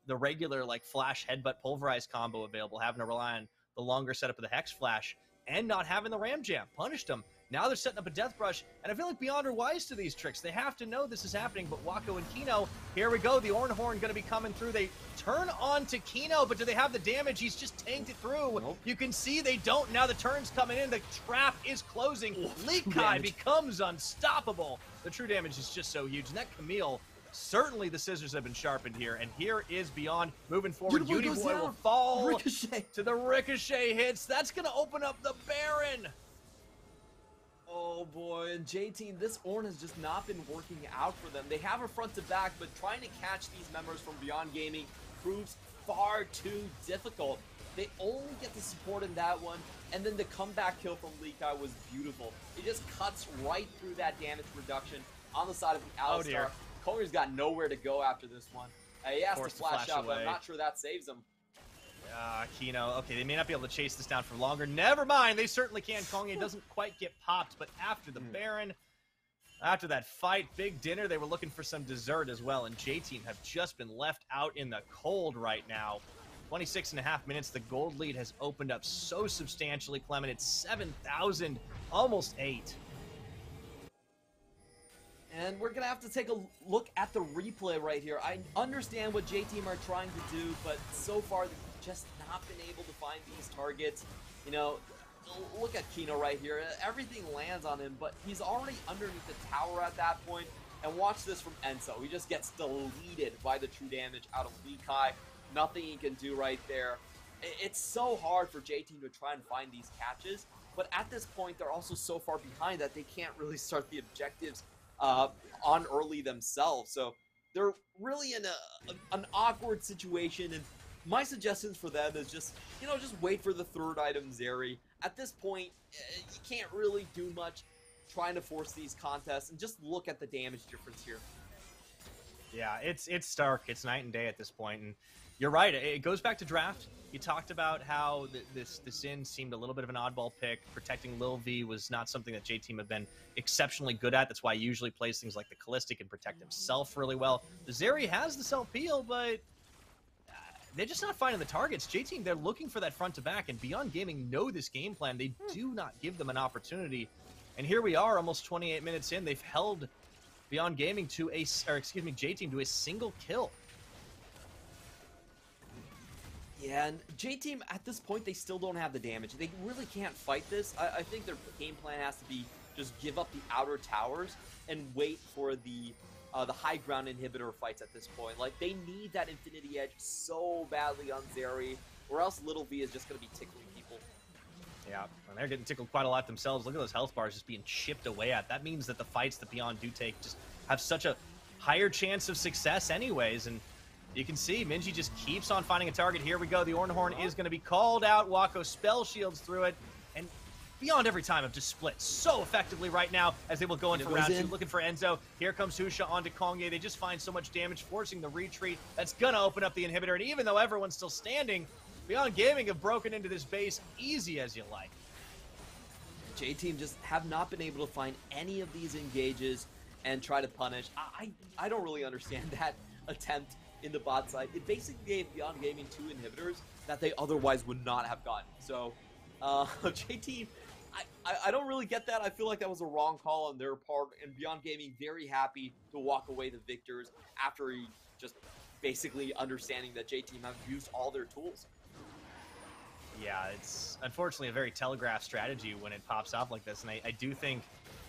regular flash headbutt pulverize combo available, having to rely on the longer setup of the Hex Flash, and not having the Ram Jam. Punished them. Now they're setting up a Death Brush, and I feel like Beyond are wise to these tricks. They have to know this is happening, but Wako and Kino, here we go. The Ornhorn going to be coming through. They turn on to Kino, but do they have the damage? He's just tanked it through. Nope. You can see they don't. Now the turn's coming in. The trap is closing. Lee Kai becomes unstoppable. The true damage is just so huge, and that Camille, certainly the scissors have been sharpened here, and here is Beyond moving forward. Uniboy goes Uniboy will down. fall Ricochet. to the Ricochet hits. That's going to open up the Baron. Oh boy, and J-Team, this Ornn has just not been working out for them. They have a front to back, but trying to catch these members from Beyond Gaming proves far too difficult. They only get the support in that one, and then the comeback kill from Lekai was beautiful. It just cuts right through that damage reduction on the side of the Alistar. Oh dear. Kongy's got nowhere to go after this one. He has to Forced to flash flash out, but I'm away. not sure that saves him. Kino, okay, they may not be able to chase this down for longer. Never mind, they certainly can. Kongye doesn't quite get popped, but after the Baron, after that fight, big dinner, they were looking for some dessert as well, and J-Team have just been left out in the cold right now. 26.5 minutes, the gold lead has opened up so substantially, Clement. It's 7,000, almost 8. And we're going to have to take a look at the replay right here. I understand what J-Team are trying to do, but so far they've just not been able to find these targets. You know, look at Kino right here. Everything lands on him, but he's already underneath the tower at that point. And watch this from Enzo. He just gets deleted by the true damage out of Lekai. Nothing he can do right there. It's so hard for J-Team to try and find these catches, but at this point they're also so far behind that they can't really start the objectives on early themselves. So they're really in an awkward situation, and my suggestions for them is just, you know, just wait for the third item, Zeri. At this point, you can't really do much trying to force these contests, and just look at the damage difference here. Yeah, it's stark. It's night and day at this point, and you're right. It goes back to draft. You talked about how this in seemed a little bit of an oddball pick. Protecting Lil V was not something that J-Team have been exceptionally good at. That's why he usually plays things like the Callistic and protect himself really well. The Zeri has the self-peel, but they're just not finding the targets. J-Team, they're looking for that front to back, and Beyond Gaming know this game plan. They do not give them an opportunity. And here we are, almost 28 minutes in. They've held Beyond Gaming to J-Team to a single kill. Yeah, and J-Team, at this point, they still don't have the damage. They really can't fight this. I think their game plan has to be just give up the outer towers and wait for the high ground inhibitor fights at this point. Like, they need that Infinity Edge so badly on Zeri, or else Little V is just going to be tickling people. Yeah, and they're getting tickled quite a lot themselves. Look at those health bars just being chipped away at. That means that the fights that Beyond do take just have such a higher chance of success anyways, and you can see Minji just keeps on finding a target. Here we go. The Ornhorn is going to be called out. Wako spell shields through it. And Beyond every time have just split so effectively right now as they will go in for round 2. Looking for Enzo. Here comes Husha onto Kongye. They just find so much damage, forcing the retreat. That's going to open up the inhibitor. And even though everyone's still standing, Beyond Gaming have broken into this base easy as you like. J-Team just have not been able to find any of these engages and try to punish. I don't really understand that attempt in the bot side. It basically gave Beyond Gaming 2 inhibitors that they otherwise would not have gotten. So, J-Team, I don't really get that. I feel like that was a wrong call on their part, and Beyond Gaming very happy to walk away the victors after he just basically understanding that J-Team have used all their tools. Yeah, it's unfortunately a very telegraphed strategy when it pops off like this, and I do think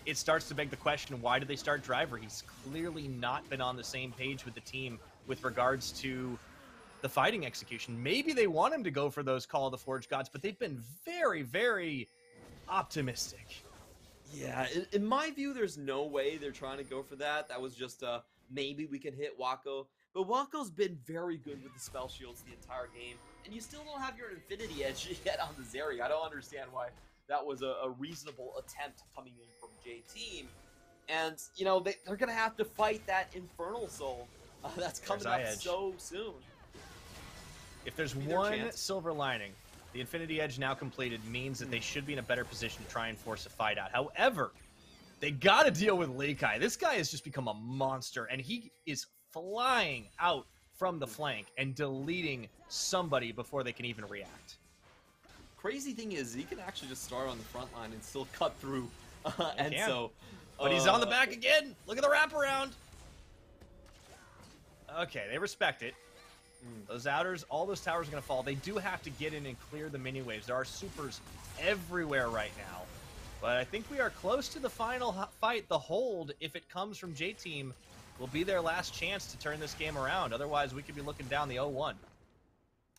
it starts to beg the question, why did they start Driver? He's clearly not been on the same page with the team with regards to the fighting execution. Maybe they want him to go for those Call of the Forge Gods, but they've been very, very optimistic. Yeah, in my view, there's no way they're trying to go for that. That was just maybe we can hit Wako. But Wako's been very good with the spell shields the entire game, and you still don't have your Infinity Edge yet on the Zeri. I don't understand why that was a reasonable attempt coming in from J-Team. And, you know, they're going to have to fight that Infernal Soul that's coming up so soon. If there's one silver lining, the Infinity Edge now completed means that they should be in a better position to try and force a fight out. However, they got to deal with Lekai. This guy has just become a monster, and he is flying out from the flank and deleting somebody before they can even react. Crazy thing is, he can actually just start on the front line and still cut through Enzo. But he's on the back again. Look at the wraparound. Okay, they respect it. Those outers, all those towers are going to fall. They do have to get in and clear the mini waves. There are supers everywhere right now. But I think we are close to the final fight, the hold, if it comes from J-Team. will be their last chance to turn this game around. Otherwise, we could be looking down the 0-1.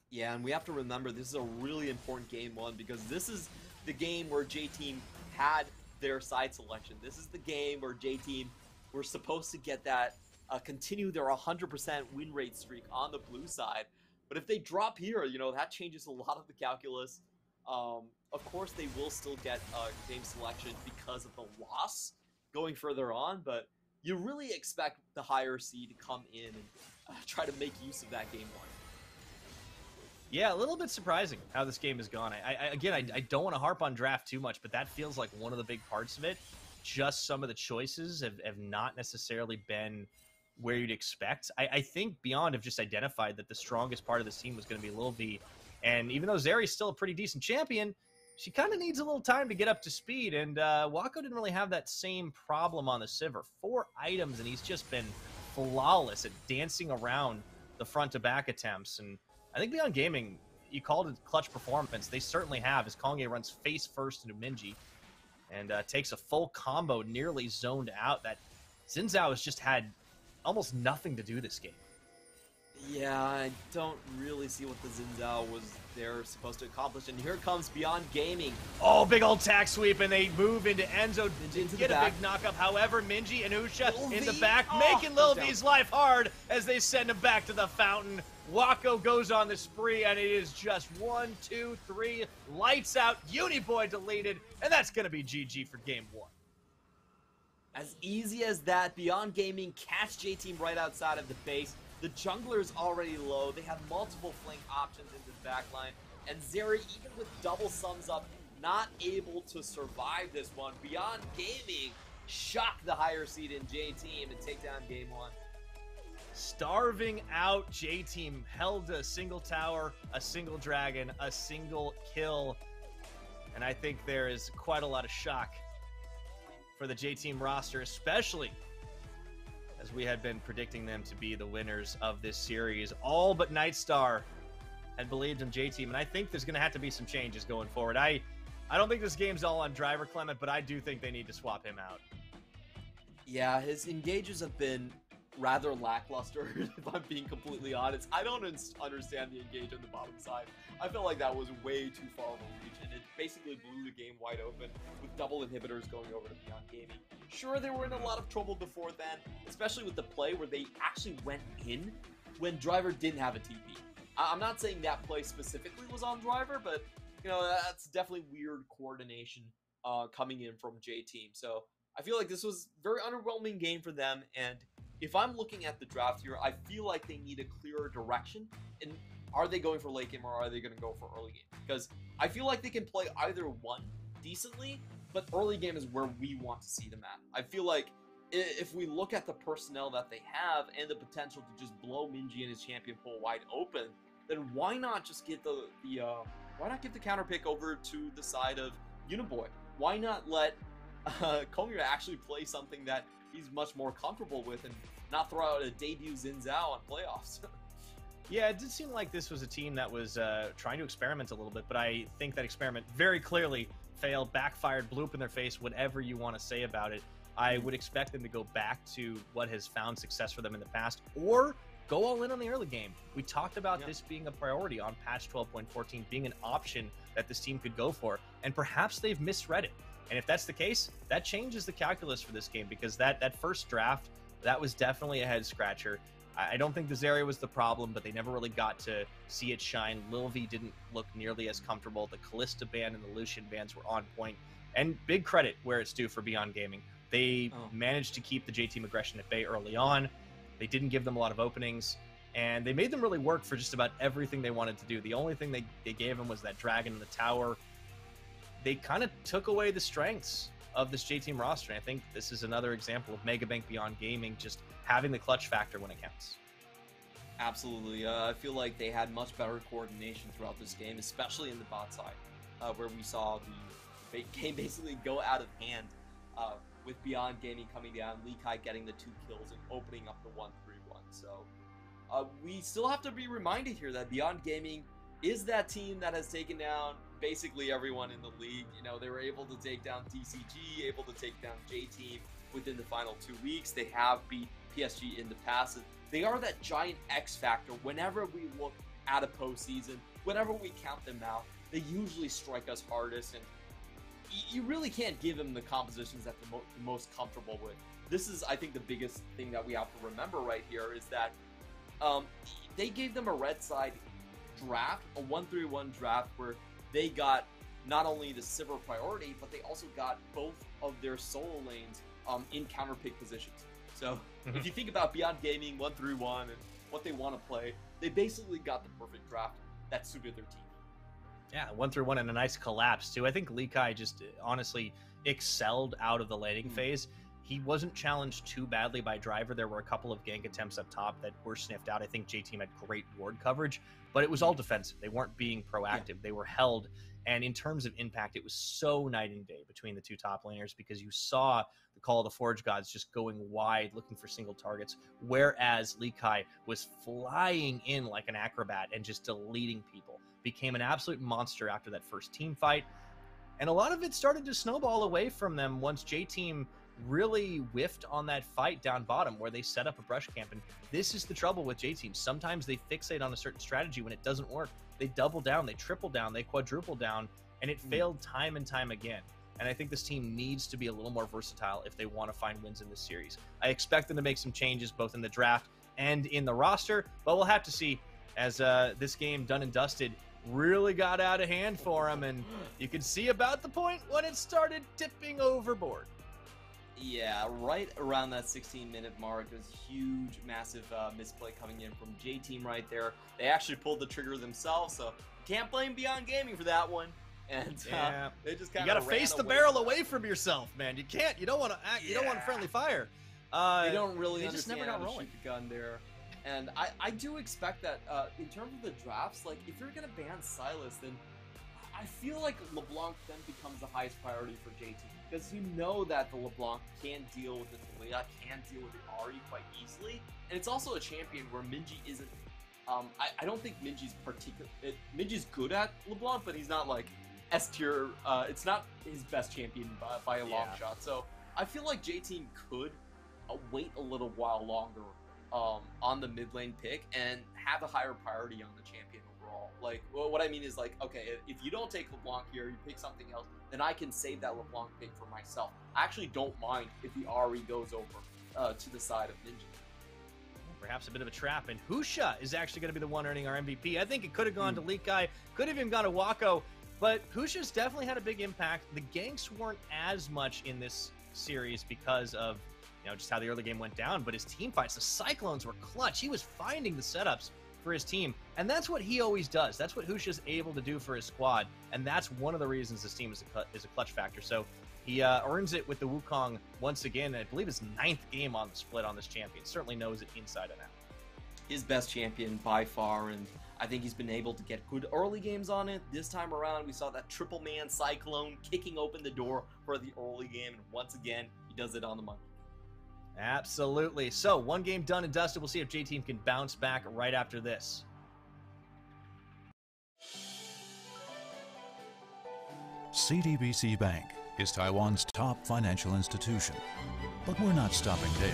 Yeah, and we have to remember this is a really important game one because this is the game where J-Team had their side selection. This is the game where J-Team were supposed to get that, continue their 100% win rate streak on the blue side. But if they drop here, you know, that changes a lot of the calculus. Of course, they will still get game selection because of the loss going further on, but you really expect the higher seed to come in and try to make use of that game one. Yeah, a little bit surprising how this game has gone. I don't want to harp on draft too much, but that feels like one of the big parts of it. Just some of the choices have not necessarily been where you'd expect. I think Beyond have just identified that the strongest part of this team was going to be Lil V. And even though Zeri's still a pretty decent champion, she kind of needs a little time to get up to speed. And Wako didn't really have that same problem on the Sivir. 4 items, and he's just been flawless at dancing around the front to back attempts. And I think Beyond Gaming, you called it clutch performance. They certainly have, as Kongye runs face first into Minji and takes a full combo nearly zoned out. That Xin Zhao has just had almost nothing to do this game. Yeah, I don't really see what the Xin Zhao was there supposed to accomplish. And here comes Beyond Gaming. Oh, big old tack sweep, and they move into Enzo into get a big knockup. However, Minji and Usha in the back, making Lil V's life hard as they send him back to the fountain. Wako goes on the spree, and it is just 1, 2, 3, lights out, Uniboy deleted, and that's going to be GG for game 1. As easy as that, Beyond Gaming catch J-Team right outside of the base. The jungler's already low. They have multiple flank options into the backline. And Zeri, even with double sums up, not able to survive this one. Beyond Gaming shock the higher seed in J-Team and take down game 1. Starving out J-Team, held a single tower, a single dragon, a single kill. And I think there is quite a lot of shock for the J-Team roster, especially as we had been predicting them to be the winners of this series. All but Nightstar had believed in J-Team, and I think there's going to have to be some changes going forward. I don't think this game's all on Driver Clement, but I do think they need to swap him out. Yeah, his engages have been rather lackluster, if I'm being completely honest. I don't understand the engage on the bottom side. I felt like that was way too far of a reach, and it basically blew the game wide open with double inhibitors going over to Beyond Gaming. Sure, they were in a lot of trouble before then, especially with the play where they actually went in when Driver didn't have a TP. I'm not saying that play specifically was on Driver, but you know, that's definitely weird coordination coming in from J-Team. So I feel like this was a very underwhelming game for them, and if I'm looking at the draft here, I feel like they need a clearer direction. And are they going for late game or are they going to go for early game? Because I feel like they can play either one decently, but early game is where we want to see them at. I feel like if we look at the personnel that they have and the potential to just blow Minji and his champion pool wide open, then why not just get why not give the counter pick over to the side of Uniboy? Why not let Kongye actually play something that he's much more comfortable with and not throw out a debut Xin Zhao on playoffs? Yeah, it did seem like this was a team that was trying to experiment a little bit, but I think that experiment very clearly failed, backfired, blew up in their face, whatever you want to say about it. I would expect them to go back to what has found success for them in the past, or go all in on the early game. We talked about this being a priority on patch 12.14, being an option that this team could go for, and perhaps they've misread it. And if that's the case, that changes the calculus for this game, because that first draft, that was definitely a head scratcher. I don't think the Zarya was the problem, but they never really got to see it shine. Lil V didn't look nearly as comfortable. The Kalista ban and the Lucian bans were on point. And big credit where it's due for Beyond Gaming. They managed to keep the J-Team aggression at bay early on. They didn't give them a lot of openings, and they made them really work for just about everything they wanted to do. The only thing they gave them was that dragon in the tower. They kind of took away the strengths of this J-Team roster, and I think this is another example of Mega Bank Beyond Gaming just having the clutch factor when it counts. Absolutely. I feel like they had much better coordination throughout this game, especially in the bot side, where we saw the game basically go out of hand with Beyond Gaming coming down, Lee Kai getting the 2 kills and opening up the 1-3-1. So we still have to be reminded here that Beyond Gaming is that team that has taken down basically everyone in the league. You know, they were able to take down DCG, able to take down J-Team within the final 2 weeks. They have beat PSG in the past. They are that giant X factor. Whenever we look at a postseason, whenever we count them out, they usually strike us hardest, and you really can't give them the compositions that they're most comfortable with. This is, I think, the biggest thing that we have to remember right here is that they gave them a red side draft, a 1-3-1 draft, where they got not only the silver priority, but they also got both of their solo lanes in counter pick positions. So if you think about Beyond Gaming 1-3-1 and what they want to play, they basically got the perfect draft that suited their team. Yeah, 1-3-1 and a nice collapse too. I think Lee Kai just honestly excelled out of the laning phase. He wasn't challenged too badly by Driver. There were a couple of gank attempts up top that were sniffed out. I think J-Team had great ward coverage, but it was all defensive. They weren't being proactive. They were held. And in terms of impact, it was so night and day between the two top laners, because you saw the Call of the Forge Gods just going wide, looking for single targets, whereas Lee Kai was flying in like an acrobat and just deleting people. Became an absolute monster after that first team fight. And a lot of it started to snowball away from them once J-Team really whiffed on that fight down bottom where they set up a brush camp. And this is the trouble with J-Team. Sometimes they fixate on a certain strategy when it doesn't work. They double down, they triple down, they quadruple down, and it failed time and time again. And I think this team needs to be a little more versatile if they want to find wins in this series. I expect them to make some changes both in the draft and in the roster, but we'll have to see as this game done and dusted really got out of hand for them, and you could see about the point when it started tipping overboard. Yeah, right around that 16-minute mark, there's huge, massive misplay coming in from J-Team right there. They actually pulled the trigger themselves, so can't blame Beyond Gaming for that one. And they just kind of you gotta face the barrel away from yourself, man. You can't. You don't want to act. You don't want friendly fire. They don't really they understand just never got how to rolling. shoot the gun there. And I do expect that in terms of the drafts, like if you're gonna ban Silas, then I feel like LeBlanc then becomes the highest priority for JT, because you know that the LeBlanc can deal with the Talia, can deal with the Ari quite easily, and it's also a champion where Minji isn't. I don't think Minji's Minji's good at LeBlanc, but he's not like S tier. It's not his best champion by a long shot. So I feel like J-Team could wait a little while longer on the mid lane pick and have a higher priority on the champion overall. Like, well, what I mean is, like, okay, if you don't take LeBlanc here, you pick something else, then I can save that LeBlanc pick for myself. I actually don't mind if the Ari goes over to the side of Ninja. Perhaps a bit of a trap, and Husha is actually going to be the one earning our MVP. I think it could have gone to Lee Kai, could have even gone to Wako, but Husha's definitely had a big impact. The ganks weren't as much in this series because of, you know, just how the early game went down, but his team fights, the Cyclones were clutch. He was finding the setups for his team, and that's what he always does. That's what Husha's able to do for his squad, and that's one of the reasons this team is a clutch factor. So he earns it with the Wukong once again. I believe his 9th game on the split on this champion. Certainly knows it inside and out. His best champion by far, and I think he's been able to get good early games on it. This time around, we saw that triple man Cyclone kicking open the door for the early game, and once again, he does it on the money. Absolutely. So, one game done and dusted. We'll see if J-Team can bounce back right after this. CTBC Bank is Taiwan's top financial institution, but we're not stopping there.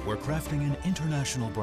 We're crafting an international brand